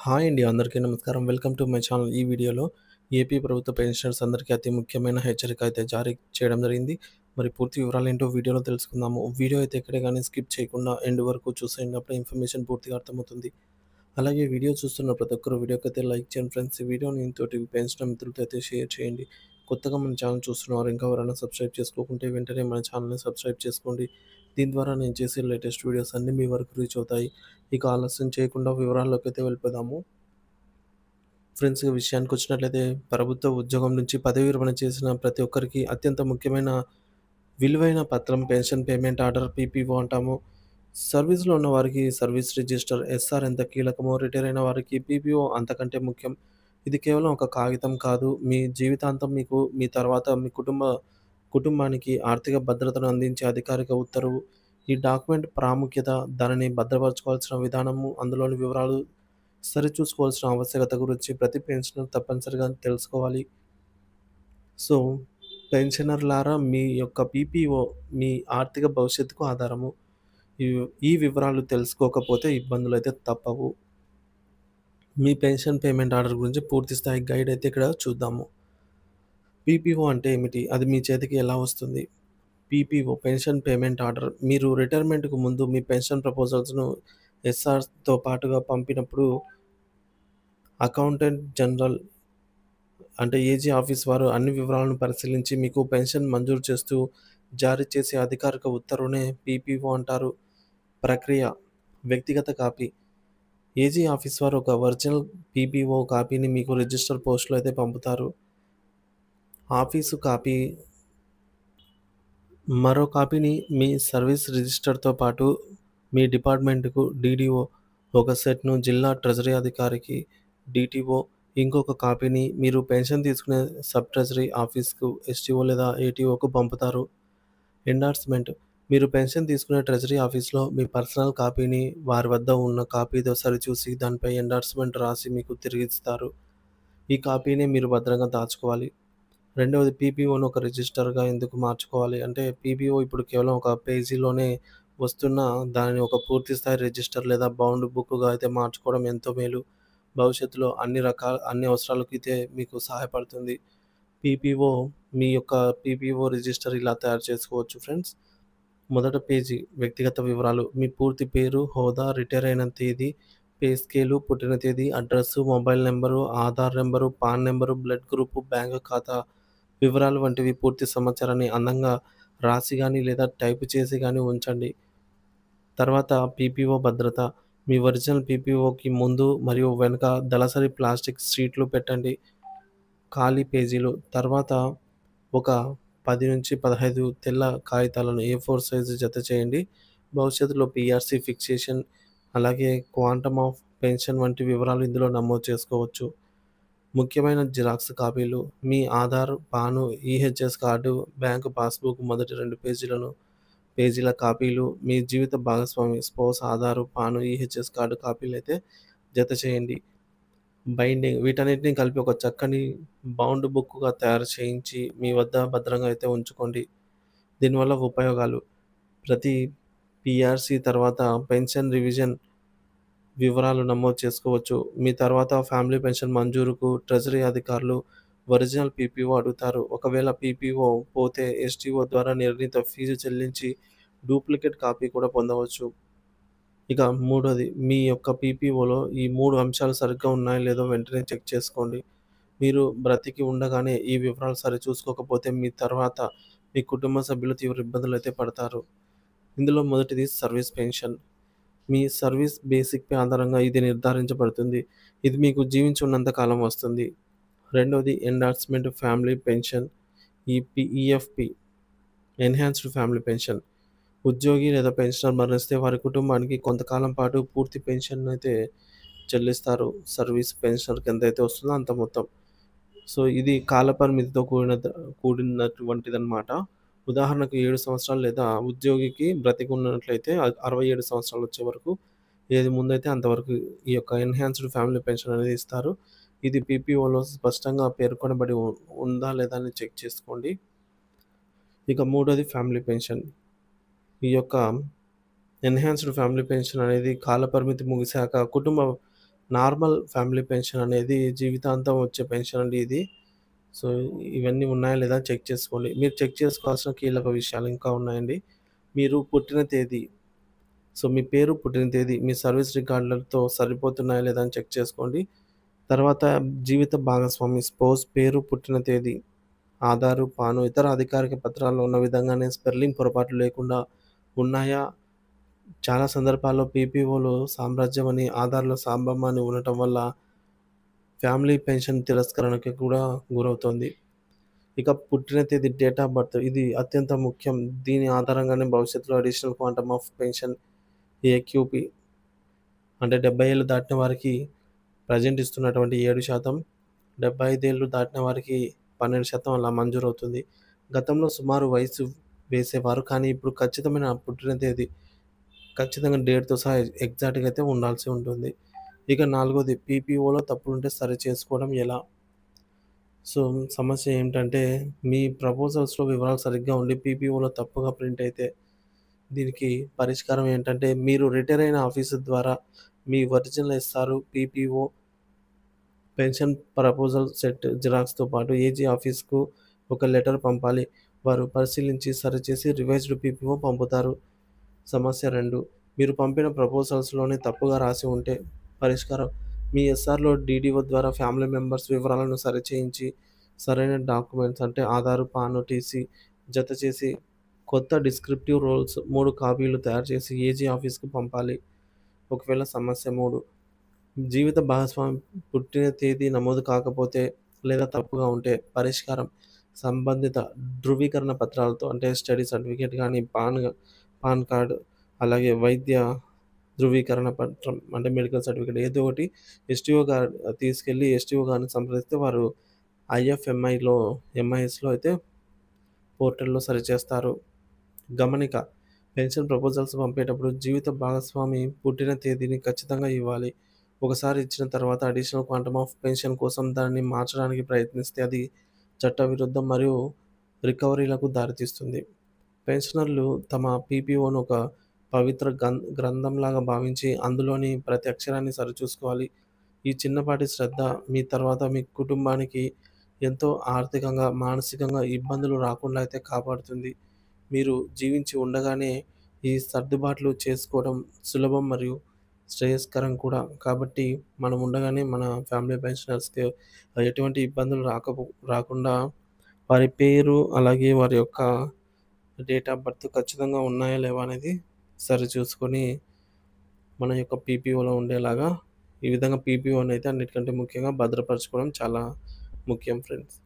Hi అండి. అందరికీ నమస్కారం. Welcome to my channel. ఈ వీడియోలో ఏపీ ప్రభుత్వ పెన్షనర్స్ అందరికీ అతి ముఖ్యమైన హెచ్చరిక అయితే జారీ చేయడం జరిగింది. మరి పూర్తి వివరాలేంటో వీడియోలో తెలుసుకుందాము. వీడియో అయితే ఎక్కడ గాని స్కిప్ చేయకుండా ఎండ్ వరకు చూసేయండి. అప్పుడే ఇన్ఫర్మేషన్ పూర్తిగా అర్థమవుతుంది. అలాగే వీడియో చూస్తున్న ప్రతి ఒక్కరు వీడియోకైతే లైక్ చేయండి ఫ్రెండ్స్. ఈ వీడియోని ఇంతోటి పెన్షనర్ మిత్రులతో అయితే షేర్ చేయండి. కొత్తగా మన ఛానల్ చూస్తున్నవారు ఇంకా ఎవరైనా సబ్స్క్రైబ్ చేసుకోకుంటే వెంటనే మన ఛానల్‌ని సబ్స్క్రైబ్ చేసుకోండి. దీని ద్వారా నేను చేసే లేటెస్ట్ వీడియోస్ అన్నీ మీ వరకు రీచ్ అవుతాయి. ఇక ఆలస్యం చేయకుండా వివరాల్లోకైతే వెళ్ళిపోదాము. ఫ్రెండ్స్ ఇక విషయానికొచ్చినట్లయితే ప్రభుత్వ ఉద్యోగం నుంచి పదవీ విరమణ చేసిన ప్రతి ఒక్కరికి అత్యంత ముఖ్యమైన విలువైన పత్రం పెన్షన్ పేమెంట్ ఆర్డర్ పీపీఓ అంటాము. సర్వీస్‌లో ఉన్న వారికి సర్వీస్ రిజిస్టర్ ఎస్ఆర్ ఎంత కీలకమో రిటైర్ అయిన వారికి పీపీఓ అంతకంటే ముఖ్యం. ఇది కేవలం ఒక కాగితం కాదు. మీ జీవితాంతం మీకు మీ తర్వాత మీ కుటుంబానికి ఆర్థిక భద్రతను అందించే అధికారిక ఉత్తర్వు. ఈ డాక్యుమెంట్ ప్రాముఖ్యత, దానిని భద్రపరచుకోవాల్సిన విధానము, అందులోని వివరాలు సరిచూసుకోవాల్సిన ఆవశ్యకత గురించి ప్రతి పెన్షనర్ తప్పనిసరిగా తెలుసుకోవాలి. సో, పెన్షనర్లారా మీ యొక్క పీపీఓ మీ ఆర్థిక భవిష్యత్తుకు ఆధారము. ఈ ఈ వివరాలు తెలుసుకోకపోతే ఇబ్బందులైతే తప్పవు. మీ పెన్షన్ పేమెంట్ ఆర్డర్ గురించి పూర్తి స్థాయి గైడ్ అయితే ఇక్కడ చూద్దాము. పీపీఓ అంటే ఏమిటి? అది మీ చేతికి ఎలా వస్తుంది? PPO pension payment order. మీరు రిటైర్మెంట్‌కు ముందు మీ పెన్షన్ ప్రపోజల్స్‌ను ఎస్ఆర్‌తో పాటుగా పంపినప్పుడు అకౌంటెంట్ జనరల్ అంటే ఏజీ ఆఫీస్ వారు అన్ని వివరాలను పరిశీలించి మీకు పెన్షన్ మంజూరు చేస్తూ జారీ చేసే అధికారిక ఉత్తర్వునే పీపీఓ అంటారు. ప్రక్రియ వ్యక్తిగత కాపీ. ఏజీ ఆఫీస్ వారు ఒక ఒరిజినల్ పీపీఓ కాపీని మీకు రిజిస్టర్ పోస్ట్‌లో అయితే పంపుతారు. ఆఫీసు కాపీ మరో కాపీని మీ సర్వీస్ రిజిస్టర్‌తో పాటు మీ డిపార్ట్‌మెంట్‌కు డీడీఓ ఒక సెట్‌ను, జిల్లా ట్రెజరీ అధికారికి డీటీఓ ఇంకొక కాపీని మీరు పెన్షన్ తీసుకునే సబ్ ట్రెజరీ ఆఫీస్‌కు ఎస్టీఓ లేదా ఏటీఓకు పంపుతారు. ఎండార్స్‌మెంట్ మీరు పెన్షన్ తీసుకునే ట్రెజరీ ఆఫీస్‌లో మీ పర్సనల్ కాపీని వారి వద్ద ఉన్న కాపీతో సరిచూసి దానిపై ఎండార్స్‌మెంట్ రాసి మీకు తిరిగిస్తారు. ఈ కాపీని మీరు భద్రంగా దాచుకోవాలి. రెండవది పీపీఓను ఒక రిజిస్టర్‌గా ఎందుకు మార్చుకోవాలి అంటే, పీపీఓ ఇప్పుడు కేవలం ఒక పేజీలోనే వస్తున్న దానిని ఒక పూర్తి స్థాయి రిజిస్టర్ లేదా బౌండ్ బుక్‌గా అయితే మార్చుకోవడం ఎంతో మేలు. భవిష్యత్తులో అన్ని అవసరాలకు అయితే మీకు సహాయపడుతుంది. పీపీఓ మీ యొక్క పీపీఓ రిజిస్టర్ ఇలా తయారు చేసుకోవచ్చు ఫ్రెండ్స్. మొదట పేజీ వ్యక్తిగత వివరాలు. మీ పూర్తి పేరు, హోదా, రిటైర్ అయిన తేదీ, పే స్కేలు, పుట్టిన తేదీ, address, mobile number, Aadhaar number, pan number, blood group, bank ఖాతా వివరాలు వంటివి పూర్తి సమాచారాన్ని అందంగా రాసి గాని లేదా టైప్ చేసి గాని ఉంచండి. తర్వాత పీపీఓ భద్రత. మీ ఒరిజినల్ పీపీఓకి ముందు మరియు వెనుక దళసరి ప్లాస్టిక్ షీట్లు పెట్టండి. ఖాళీ పేజీలు. తర్వాత ఒక 10-15 తెల్ల కాగితాలను ఏ4 సైజు జత చేయండి. భవిష్యత్తులో పీఆర్సీ ఫిక్సేషన్, అలాగే క్వాంటమ్ ఆఫ్ పెన్షన్ వంటి వివరాలు ఇందులో నమోదు చేసుకోవచ్చు. ముఖ్యమైన జిరాక్స్ కాపీలు. మీ ఆధార్, పాను, ఈహెచ్ఎస్ కార్డు, బ్యాంకు పాస్‌బుక్ మొదటి 2 పేజీల కాపీలు, మీ జీవిత భాగస్వామి స్పౌస్ ఆధారు, పాను, ఈహెచ్ఎస్ కార్డు కాపీలైతే జత చేయండి. బైండింగ్ వీటన్నిటిని కలిపి ఒక చక్కని బౌండ్ బుక్‌గా తయారు చేయించి మీ వద్ద భద్రంగా అయితే ఉంచుకోండి. దీనివల్ల ఉపయోగాలు ప్రతి పీఆర్సీ తర్వాత పెన్షన్ రివిజన్ వివరాలు నమోదు చేసుకోవచ్చు. మీ తర్వాత ఫ్యామిలీ పెన్షన్ మంజూరుకు ట్రెజరీ అధికారులు ఒరిజినల్ పీపీఓ అడుగుతారు. ఒకవేళ పీపీఓ పోతే ఎస్టీఓ ద్వారా నిర్ణీత ఫీజు చెల్లించి డూప్లికేట్ కాపీ కూడా పొందవచ్చు. ఇక మూడోది మీ యొక్క పీపీఓలో ఈ 3 అంశాలు సరిగ్గా ఉన్నాయో లేదో వెంటనే చెక్ చేసుకోండి. మీరు బ్రతికి ఉండగానే ఈ వివరాలు సరిచూసుకోకపోతే మీ తర్వాత మీ కుటుంబ సభ్యులు తీవ్ర ఇబ్బందులైతే పడతారు. ఇందులో మొదటిది సర్వీస్ పెన్షన్. మీ సర్వీస్ బేసిక్ పే ఆధారంగా ఇది నిర్ధారించబడుతుంది. ఇది మీకు జీవించి ఉన్నంత కాలం వస్తుంది. రెండోది endorsement family pension EFP enhanced family pension. ఉద్యోగి లేదా పెన్షనర్ మరణిస్తే వారి కుటుంబానికి కొంతకాలం పాటు పూర్తి పెన్షన్ అయితే చెల్లిస్తారు. సర్వీస్ పెన్షనర్‌కి ఎంతైతే వస్తుందో అంత మొత్తం. సో, ఇది కాలపరిమితితో కూడినటువంటిదనమాట. ఉదాహరణకు 7 సంవత్సరాలు లేదా ఉద్యోగికి బ్రతికున్నట్లయితే 67 సంవత్సరాలు వచ్చే వరకు ఏది ముందైతే అంతవరకు ఈ యొక్క ఎన్హాన్స్డ్ ఫ్యామిలీ పెన్షన్ అనేది ఇస్తారు. ఇది పీపీఓలో స్పష్టంగా పేర్కొనబడి ఉందా లేదా అని చెక్ చేసుకోండి. ఇక మూడోది ఫ్యామిలీ పెన్షన్. ఈ యొక్క ఎన్హాన్స్డ్ ఫ్యామిలీ పెన్షన్ అనేది కాలపరిమితి ముగిశాక నార్మల్ ఫ్యామిలీ పెన్షన్ అనేది జీవితాంతం వచ్చే పెన్షన్ అండి ఇది. సో, ఇవన్నీ ఉన్నాయా లేదా చెక్ చేసుకోండి. మీరు చెక్ చేసుకోవాల్సిన కీలక విషయాలు ఇంకా ఉన్నాయండి. మీరు పుట్టిన తేదీ, సో, మీ పేరు, పుట్టిన తేదీ మీ సర్వీస్ రికార్డులతో సరిపోతున్నాయా లేదా అని చెక్ చేసుకోండి. తర్వాత జీవిత భాగస్వామి స్పౌస్ పేరు, పుట్టిన తేదీ, ఆధారు, పాను, ఇతర అధికారిక పత్రాల్లో ఉన్న విధంగానే స్పెల్లింగ్ పొరపాట్లు లేకుండా ఉన్నాయా? చాలా సందర్భాల్లో పీపీఓలు సామ్రాజ్యం అని, ఆధార్‌లో సాంబమ్మ అని ఉండటం వల్ల ఫ్యామిలీ పెన్షన్ తిరస్కరణకి కూడా గురవుతోంది. ఇక పుట్టిన తేదీ, డేట్ ఆఫ్ బర్త్ ఇది అత్యంత ముఖ్యం. దీని ఆధారంగానే భవిష్యత్తులో additional quantum of pension AQP అంటే 70 ఏళ్ళు దాటిన వారికి ప్రెజెంట్ ఇస్తున్నటువంటి 7%, 75 ఏళ్ళు దాటిన వారికి 12% అలా మంజూరవుతుంది. గతంలో సుమారు వయసు వేసేవారు. కానీ ఇప్పుడు ఖచ్చితమైన పుట్టిన తేదీ, ఖచ్చితంగా డేట్‌తో సహా ఎగ్జాక్ట్‌గా అయితే ఉండాల్సి ఉంటుంది. ఇక నాలుగోది పీపీఓలో తప్పులుంటే సరిచేసుకోవడం ఎలా? సో, సమస్య ఏంటంటే మీ ప్రపోజల్స్‌లో వివరాలు సరిగ్గా ఉండి పీపీఓలో తప్పుగా ప్రింట్ అయితే దీనికి పరిష్కారం ఏంటంటే మీరు రిటైర్ అయిన ఆఫీసర్ ద్వారా మీ original SR, PPO, pension proposal set జిరాక్స్‌తో పాటు ఏజీ ఆఫీస్‌కు ఒక లెటర్ పంపాలి. వారు పరిశీలించి సరిచేసి రివైజ్డ్ పీపీఓ పంపుతారు. సమస్య 2, మీరు పంపిన ప్రపోజల్స్‌లోనే తప్పుగా రాసి ఉంటే పరిష్కారం మీ ఎస్ఆర్‌లో డీడీఓ ద్వారా ఫ్యామిలీ మెంబర్స్ వివరాలను సరిచేయించి సరైన డాక్యుమెంట్స్ అంటే ఆధార్, పాన్, టీసీ జతచేసి కొత్త డిస్క్రిప్టివ్ రోల్స్ 3 కాపీలు తయారు చేసి ఏజీ ఆఫీస్‌కి పంపాలి. ఒకవేళ సమస్య 3, జీవిత భాగస్వామి పుట్టిన తేదీ నమోదు కాకపోతే లేదా తప్పుగా ఉంటే పరిష్కారం సంబంధిత ధృవీకరణ పత్రాలతో అంటే స్టడీ సర్టిఫికేట్ గానీ, పాన్ కార్డ్, అలాగే వైద్య ధృవీకరణ పత్రం అంటే మెడికల్ సర్టిఫికేట్ ఏదో ఒకటి ఎస్టీఓ గారు తీసుకెళ్ళి ఎస్టీఓ గారిని సంప్రదిస్తే వారు ఎంఐఎస్‌లో అయితే పోర్టల్‌లో సరిచేస్తారు. గమనిక: పెన్షన్ ప్రపోజల్స్ పంపేటప్పుడు జీవిత భాగస్వామి పుట్టిన తేదీని ఖచ్చితంగా ఇవ్వాలి. ఒకసారి ఇచ్చిన తర్వాత అడిషనల్ క్వాంటమ్ ఆఫ్ పెన్షన్ కోసం దానిని మార్చడానికి ప్రయత్నిస్తే అది చట్టవిరుద్ధం మరియు రికవరీలకు దారితీస్తుంది. పెన్షనర్లు తమ పీపీఓను ఒక పవిత్ర గ్రంథంలాగా భావించి అందులోని ప్రతి అక్షరాన్ని సరిచూసుకోవాలి. ఈ చిన్నపాటి శ్రద్ధ మీ తర్వాత మీ కుటుంబానికి ఎంతో ఆర్థికంగా, మానసికంగా ఇబ్బందులు రాకుండా అయితే కాపాడుతుంది. మీరు జీవించి ఉండగానే ఈ సర్దుబాట్లు చేసుకోవడం సులభం మరియు శ్రేయస్కరం కూడా. కాబట్టి మనం ఉండగానే మన ఫ్యామిలీ పెన్షనర్స్‌కి ఎటువంటి ఇబ్బందులు రాకుండా వారి పేరు, అలాగే వారి యొక్క డేట్ ఆఫ్ బర్త్ ఖచ్చితంగా ఉన్నాయా లేవా అనేది సరిచూసుకొని మన యొక్క పీపీఓలో ఉండేలాగా ఈ విధంగా పీపీఓనైతే అన్నిటికంటే ముఖ్యంగా భద్రపరచుకోవడం చాలా ముఖ్యం ఫ్రెండ్స్.